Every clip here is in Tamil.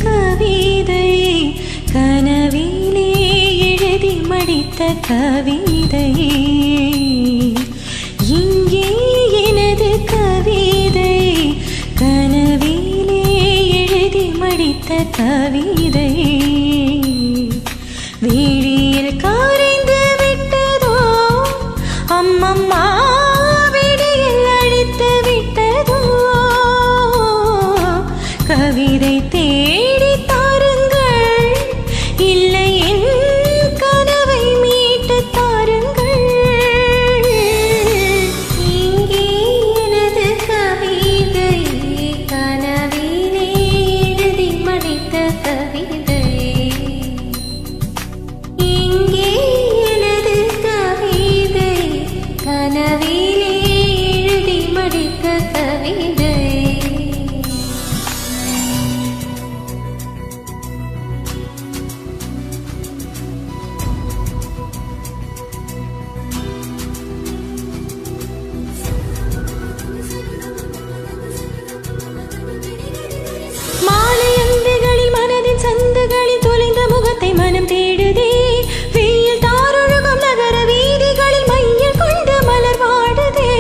கவிதை கனவிலே எழுதி மடித்த கவிதை இங்கே எனது கவிதை கனவிலே எழுதி மடித்த கவிதை விழியில் கரைந்து விட்டதோ அம்மம்மா விழியில் அழித்து விட்டதோ கவிதை தேடி தாருங்கள் இல்லை என் கனவை மீட்டு தாருங்கள் இங்கே எனது கவிதை கனவிலே எழுதி மடித்த கவிதை இங்கே எனது கவிதை கனவிலே எழுதி மடித்த கவிதை மாலையந்துகளில் மனதின் சந்துகளில் தொலைந்த முகத்தை மனம் தேடுதே வெயில் தாரொழுகும் நகர வீதிகளில் மையில் கொண்டு மலர் வாடுதே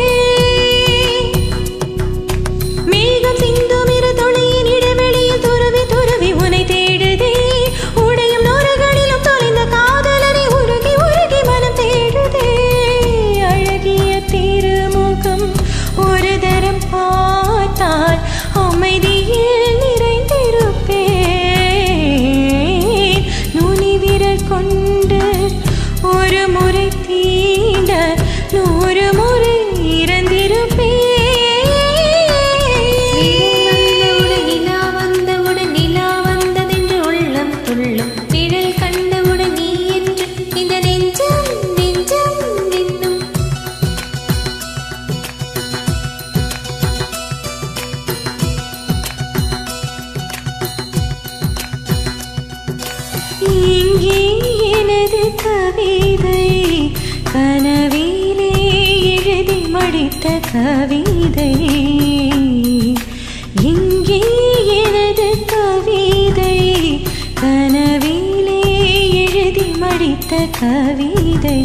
மேகம் சிந்தும் இரு தொலையின் இடைவெளியில் துருவி துருவி உனை தேடுதே உடையும் நோறுகளிலும் தொலைந்த காதலனை உருகி உருகி மனம் தேடுதே அழகிய திருமுகம் ஒரு தரம் பார்த்தால் அமைதியில் நுனி விரல் கொண்டு ஒரு முறை தீண்ட 100 முறை இறந்திருப்பேன் நிலா வந்தவுடன் நிலா வந்ததென்று உள்ளம் துள்ளும் நிழல் கண்டவுடன் நீ என்று இந்த நெஞ்சம் நெஞ்சம் நின்னும் இங்கே எனது கவிதை கனவிலே எழுதி மடித்த கவிதை இங்கே எனது கவிதை கனவிலே எழுதி மடித்த கவிதை